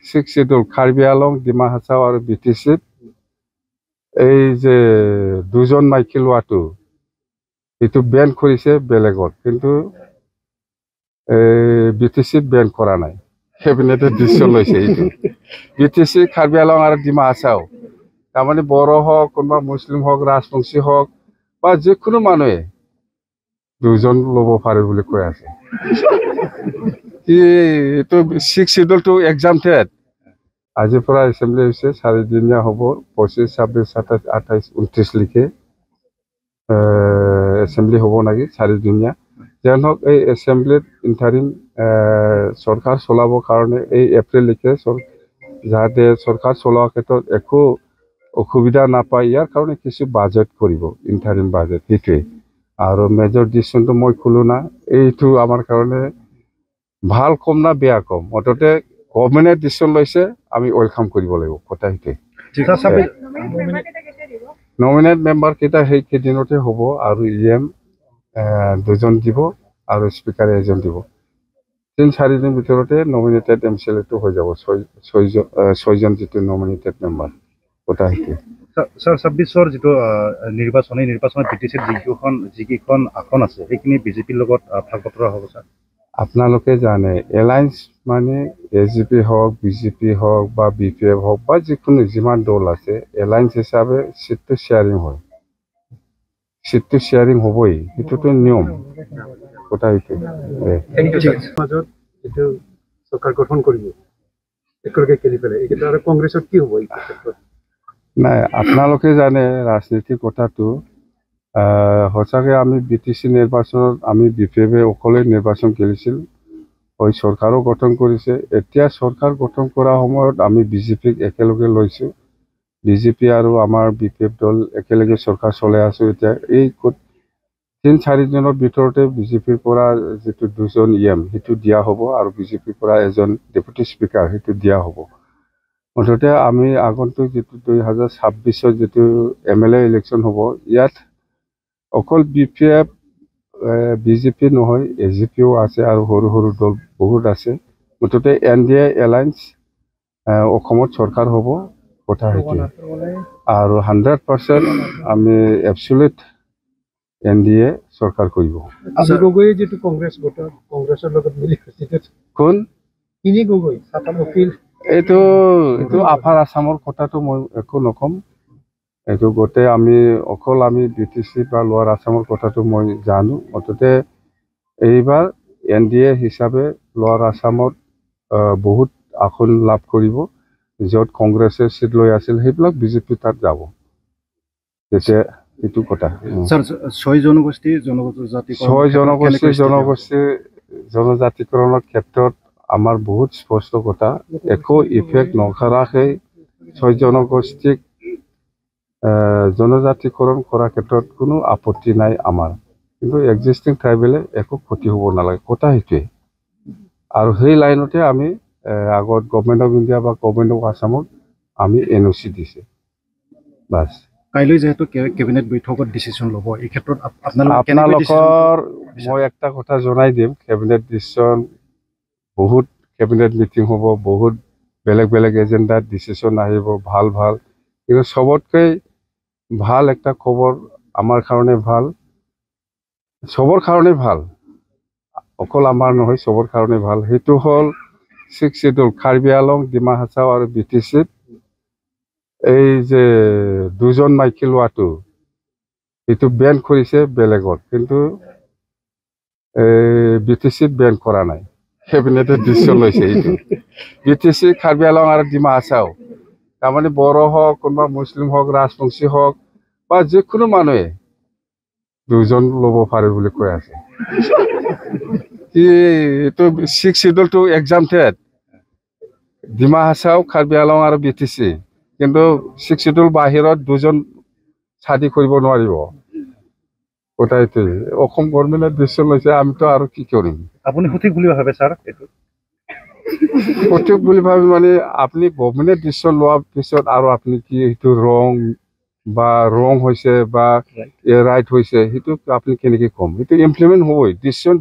6 schedule Karbi Along Dima Hasao আৰু BTC এই যে দুজন মাইকী লোৱাটো এইটো বেন কৰিছে বেলেগত, কিন্তু BTC বেন কৰা নাই। কেবিনেটে ডিচিশ্যন লৈছে এইটো। BTC কাৰ্বি আলং আৰু ডিমা হাছাও তাৰমানে বড়ো হওক, কোনোবা মুছলিম হওক, ৰাজবংশী হওক বা যিকোনো মানুহে দুজন ল'ব পাৰে বুলি কৈ আছে। এইটো 6 শিডিউলটো এক্সামটেড। আজিৰ পৰা এছেম্বলি হৈছে 4 দিনীয়া হ'ব। 25, 26, 27, 28, 29 লিখে এছেম্বলি হ'ব নেকি 4 দিনীয়া। যেন হওক এই এছেম্বলিত ইণ্টাৰিম চৰকাৰ চলাবৰ কাৰণে এই এপ্ৰিল লিখে যাতে চৰকাৰ চলোৱাৰ ক্ষেত্ৰত একো অসুবিধা নাপায়, ইয়াৰ কাৰণে কিছু বাজেট কৰিব, ইণ্টাৰিম বাজেট। সেইটোৱে আৰু মেজৰ ডিচিশ্যনটো মই ক'লো না, এইটো আমাৰ কাৰণে ভাল কম না বেয়া কম, মুঠতে গভৰ্ণমেণ্টে ডিচিশ্যন লৈছে, আমি ৱেলকাম কৰিব লাগিব। কথা সেইটোৱে। নমিনেট মেম্বাৰ কেইটা সেইকেইদিনতে হ'ব আৰু EM 2জন দিব আৰু স্পিকাৰে 1জন দিব। 3-4 দিন ভিতৰতে নমিনেটেড MCLA হৈ যাব, 6জন যিটো নমিনেটেড মেম্বাৰ। কথা সেইটোৱে। স্যাৰ 26ৰ যিটো নিৰ্বাচনত BTC যিকেইখন আসন আছে সেইখিনি বিজেপিৰ লগত ভাগ বতৰা হ'ব স্যাৰ। আপোনালোকে জানে এলায়েন্স মানে AGP হওক, BJP হওক বা BPF হওক বা যিকোনো যিমান দল আছে, এলায়েন্স হিচাপে চিটটো শ্বেয়াৰিং হয়। চিটটো শ্বেয়াৰিং হ'বই, সেইটোতো নিয়ম। কথা সেইটো মাজত যিটো চৰকাৰ গঠন কৰিব একেলগে খেলি পেলাই, এইকেইটা আৰু কংগ্ৰেছত কি হ'ব এই ক্ষেত্ৰত? নাই, আপোনালোকে জানে ৰাজনীতিৰ কথাটো সঁচাকৈ আমি BTC নিৰ্বাচনত আমি BPF অকলে নিৰ্বাচন খেলিছিল, হয় চৰকাৰো গঠন কৰিছে। এতিয়া চৰকাৰ গঠন কৰা সময়ত আমি BJPক একেলগে লৈছোঁ। BJP আৰু আমাৰ BPF দল একেলগে চৰকাৰ চলাই আছোঁ। এতিয়া এই 3-4 দিনৰ ভিতৰতে BJPৰ পৰা যিটো 2জন EM সেইটো দিয়া হ'ব আৰু BJPৰ পৰা 1জন ডেপুটি স্পীকাৰ সেইটো দিয়া হ'ব। মুঠতে আমি আগন্তুক যিটো 2026 যিটো MLA ইলেকশ্যন হ'ব, ইয়াত অকল BPF BJP নহয়, AGPও আছে আৰু সৰু সৰু দল বহুত আছে। মুঠতে NDA এলায়েন্স অসমত চৰকাৰ হ'ব। কথা সেইটোৱে আৰু 100% আমি এবছলিউট NDA চৰকাৰ কৰিব। গগৈ যিটো কংগ্ৰেছৰ লগত মিলি কোন গগৈ এইটো আপাৰ আছামৰ কথাটো মই একো নকম। এইটো গোটেই আমি অকল আমি BTC বা লোৱাৰ আছামৰ কথাটো মই জানো। মুঠতে এইবাৰ NDA হিচাপে লোৱাৰ আছামত বহুত আসন লাভ কৰিব। য'ত কংগ্ৰেছে চিট লৈ আছিল সেইবিলাক BJP তাত যাব। তেতিয়া এইটো কথা। 6 জনগোষ্ঠী জনজাতিকৰণৰ ক্ষেত্ৰত আমাৰ বহুত স্পষ্ট কথা, একো ইফেক্ট নকৰাকৈ 6 জনগোষ্ঠীক জনজাতিকৰণ কৰাৰ ক্ষেত্ৰত কোনো আপত্তি নাই আমাৰ, কিন্তু এক্সিষ্টিং ট্ৰাইবেলে একো ক্ষতি হ'ব নালাগে। কথা সেইটোৱে আৰু সেই লাইনতে আমি আগত গভৰ্ণমেণ্ট অফ ইণ্ডিয়া বা গভৰ্ণমেণ্ট অফ আছামক আমি NOC দিছে। বাছ কাইলৈ যেহেতু কেবিনেট বৈঠকত ডিচিশ্যন ল'ব, এই ক্ষেত্ৰত আপোনালোকৰ মই একটা কথা জনাই দিম, কেবিনেট ডিচিশ্যন বহুত কেবিনেট মিটিং হ'ব, বহুত বেলেগ বেলেগ এজেণ্ডাত ডিচিশ্যন আহিব, ভাল ভাল, কিন্তু চবতকৈ ভাল একটা খবৰ আমাৰ কাৰণে ভাল, চবৰ কাৰণে ভাল, অকল আমাৰ নহয় চবৰ কাৰণে ভাল। সেইটো হ'ল 6 শিডিউল কাৰ্বি আলং ডিমা হাছাও আৰু BTC এই যে 2জন মাইকী লোৱাটো এইটো বেন কৰিছে বেলেগত, কিন্তু BTC বেন কৰা নাই। কেবিনেটে ডিচিশ্যন লৈছে এইটো। BTC কাৰ্বি আলং আৰু ডিমা হাছাও তাৰমানে বড়ো হওক, কোনোবা মুছলিম হওক, ৰাজবংশী হওক বা যিকোনো মানুহে 2জন ল'ব পাৰে বুলি কৈ আছে। এইটো 6 শিডিউলটো এক্সামটেড। ডিমা হাছাও, কাৰ্বি আলং আৰু BTC, কিন্তু 6 শিডিউল বাহিৰত 2জন চাদি কৰিব নোৱাৰিব। কথা এইটোৱে অসম গভৰ্ণমেণ্টে ডিচিশ্যন লৈছে, আমিতো আৰু কি কৰিম। আপুনি সঠিক বুলি ভাবে স্যাৰ? সঠিক বুলি ভাবি মানে আপুনি গভৰ্ণমেণ্টে ডিচিশ্যন লোৱাৰ পিছত আৰু আপুনি কি সেইটো ৰং হৈছে বা ৰাইট হৈছে, সেইটো আপুনি কেনেকৈ ক'ম? সেইটো ইমপ্লিমেণ্ট হ'বই, ডিচিশ্যন